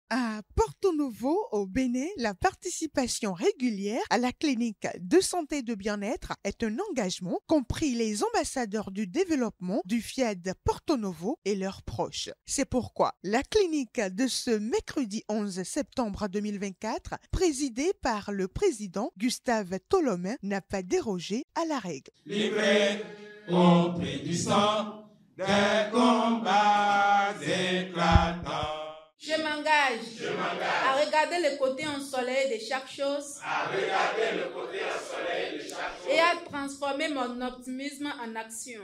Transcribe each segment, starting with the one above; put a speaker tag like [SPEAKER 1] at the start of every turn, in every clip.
[SPEAKER 1] À Porto Novo, au Bénin, la participation régulière à la clinique de santé et de bien-être est un engagement qu'ont pris les ambassadeurs du développement du FIAD Porto Novo et leurs proches. C'est pourquoi la clinique de ce mercredi 11 septembre 2024, présidée par le président Gustave Tolomain, n'a pas dérogé à la règle.
[SPEAKER 2] Livré au prix du sang, des combats éclatants.
[SPEAKER 3] Je m'engage à regarder le côté ensoleillé de chaque chose et à transformer mon optimisme en action.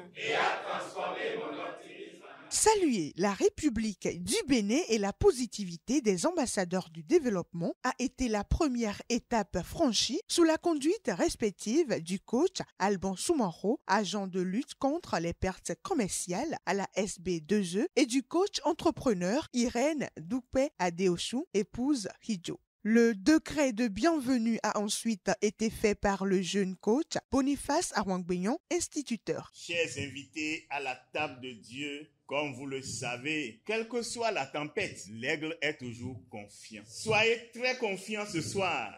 [SPEAKER 1] Saluer la République du Bénin et la positivité des ambassadeurs du développement a été la première étape franchie sous la conduite respective du coach Alban Soumaro, agent de lutte contre les pertes commerciales à la SB2E, et du coach entrepreneur Irène Doupé Adeochou, épouse Hidjo. Le décret de bienvenue a ensuite été fait par le jeune coach Boniface Arwangbenyon, instituteur.
[SPEAKER 4] Chers invités à la table de Dieu, comme vous le savez, quelle que soit la tempête, l'aigle est toujours confiant. Soyez très confiants ce soir.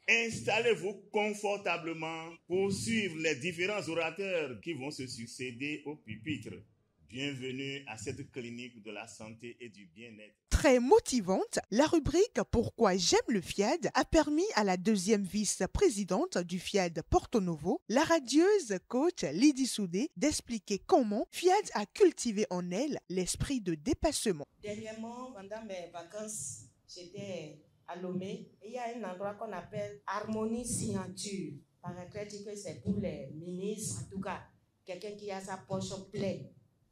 [SPEAKER 4] Installez-vous confortablement pour suivre les différents orateurs qui vont se succéder au pupitre. Bienvenue à cette clinique de la santé et du bien-être.
[SPEAKER 1] Très motivante, la rubrique « Pourquoi j'aime le FIAD » a permis à la deuxième vice-présidente du FIAD Porto Novo, la radieuse coach Lydie Soudé, d'expliquer comment FIAD a cultivé en elle l'esprit de dépassement.
[SPEAKER 5] Dernièrement, pendant mes vacances, j'étais à Lomé et il y a un endroit qu'on appelle Harmonie Signature. Paraîtrait que c'est pour les ministres, en tout cas, quelqu'un qui a sa poche pleine.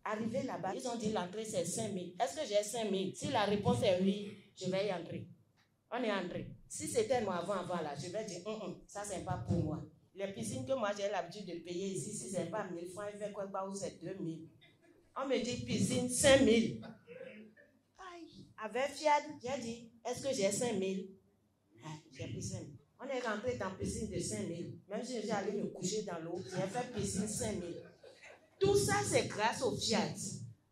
[SPEAKER 5] Arrivé là-bas, ils ont dit l'entrée c'est 5 000. Est-ce que j'ai 5 000? Si la réponse est oui, je vais y entrer. On est entré. Si c'était moi avant là, je vais dire ça c'est pas pour moi. Les piscines que moi j'ai l'habitude de payer ici, si c'est pas 1 000 francs, il fait quoi ou c'est 2 000. On me dit piscine 5 000. Aïe. Avec Fiat, j'ai dit est-ce que j'ai 5 000? J'ai pris 5 000. On est rentré dans piscine de 5 000. Même si j'allais me coucher dans l'eau, j'ai fait piscine 5 000. Tout ça, c'est grâce au FIAD.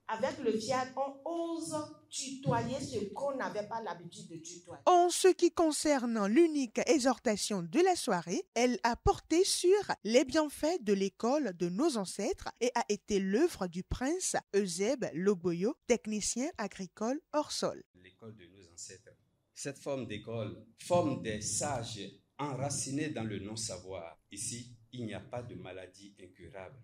[SPEAKER 5] Avec le FIAD, on ose tutoyer ce qu'on n'avait pas l'habitude de tutoyer.
[SPEAKER 1] En ce qui concerne l'unique exhortation de la soirée, elle a porté sur les bienfaits de l'école de nos ancêtres et a été l'œuvre du prince Eusèbe Loboyo, technicien agricole hors sol.
[SPEAKER 6] L'école de nos ancêtres. Cette forme d'école forme des sages enracinés dans le non-savoir. Ici, il n'y a pas de maladie incurable.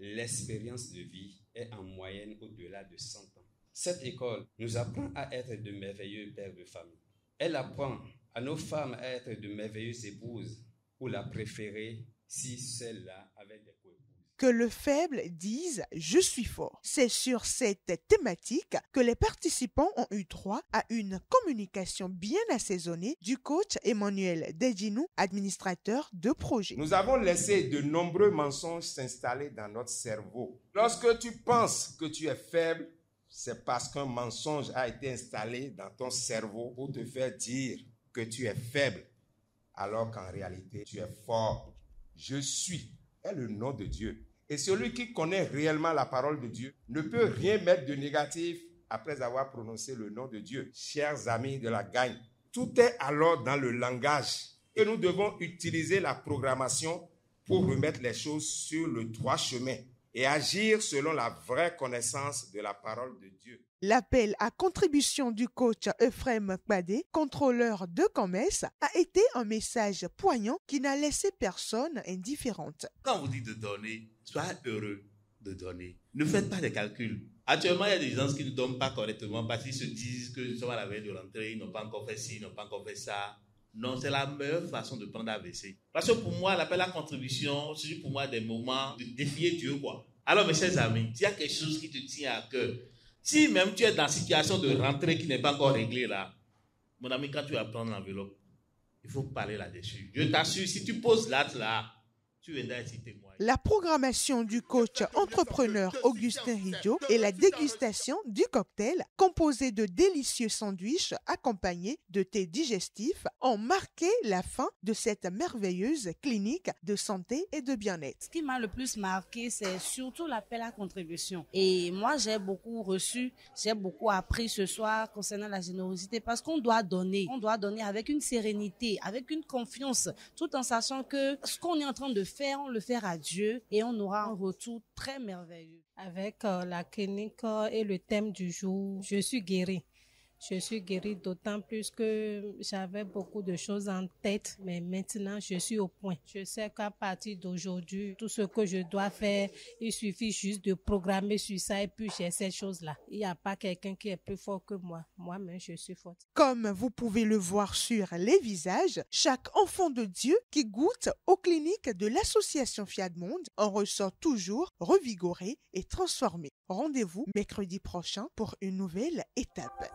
[SPEAKER 6] L'expérience de vie est en moyenne au-delà de 100 ans. Cette école nous apprend à être de merveilleux pères de famille. Elle apprend à nos femmes à être de merveilleuses épouses ou la préférer si celle-là avait des co-épouses.
[SPEAKER 1] Que le faible dise « je suis fort ». C'est sur cette thématique que les participants ont eu droit à une communication bien assaisonnée du coach Emmanuel Dedinou, administrateur de projet.
[SPEAKER 2] Nous avons laissé de nombreux mensonges s'installer dans notre cerveau. Lorsque tu penses que tu es faible, c'est parce qu'un mensonge a été installé dans ton cerveau pour te faire dire que tu es faible, alors qu'en réalité, tu es fort. Je suis est le nom de Dieu. Et celui qui connaît réellement la parole de Dieu ne peut rien mettre de négatif après avoir prononcé le nom de Dieu. Chers amis de la gagne, tout est alors dans le langage. Et nous devons utiliser la programmation pour remettre les choses sur le droit chemin et agir selon la vraie connaissance de la parole de Dieu.
[SPEAKER 1] L'appel à contribution du coach Euphrem Kbadé, contrôleur de commerce, a été un message poignant qui n'a laissé personne indifférente.
[SPEAKER 7] Quand vous dites de donner, soyez heureux de donner. Ne faites pas des calculs. Actuellement, il y a des gens qui ne donnent pas correctement parce qu'ils se disent que nous sommes à la veille de rentrée, ils n'ont pas encore fait ci, ils n'ont pas encore fait ça. Non, c'est la meilleure façon de prendre AVC. Parce que pour moi, l'appel à contribution, c'est pour moi des moments de défier Dieu, quoi. Alors, mes chers amis, s'il y a quelque chose qui te tient à cœur, si même tu es dans une situation de rentrée qui n'est pas encore réglée là, mon ami, quand tu vas prendre l'enveloppe, il faut parler là-dessus. Je t'assure, si tu poses l'acte là, tu viendras ici témoigner.
[SPEAKER 1] la programmation du coach entrepreneur Augustin Hidjo et la dégustation du cocktail composé de délicieux sandwichs accompagnés de thé digestif ont marqué la fin de cette merveilleuse clinique de santé et de bien-être.
[SPEAKER 8] Ce qui m'a le plus marqué, c'est surtout l'appel à contribution. Et moi, j'ai beaucoup reçu, j'ai beaucoup appris ce soir concernant la générosité parce qu'on doit donner. On doit donner avec une sérénité, avec une confiance, tout en sachant que ce qu'on est en train de faire, on le fait à Dieu et on aura un retour très merveilleux.
[SPEAKER 9] Avec la clinique et le thème du jour, je suis guérie. Je suis guérie d'autant plus que j'avais beaucoup de choses en tête, mais maintenant je suis au point. Je sais qu'à partir d'aujourd'hui, tout ce que je dois faire, il suffit juste de programmer sur ça et puis j'ai ces choses-là. Il n'y a pas quelqu'un qui est plus fort que moi. Moi-même, je suis forte.
[SPEAKER 1] Comme vous pouvez le voir sur les visages, chaque enfant de Dieu qui goûte aux cliniques de l'association Fiat Monde en ressort toujours revigoré et transformé. Rendez-vous mercredi prochain pour une nouvelle étape.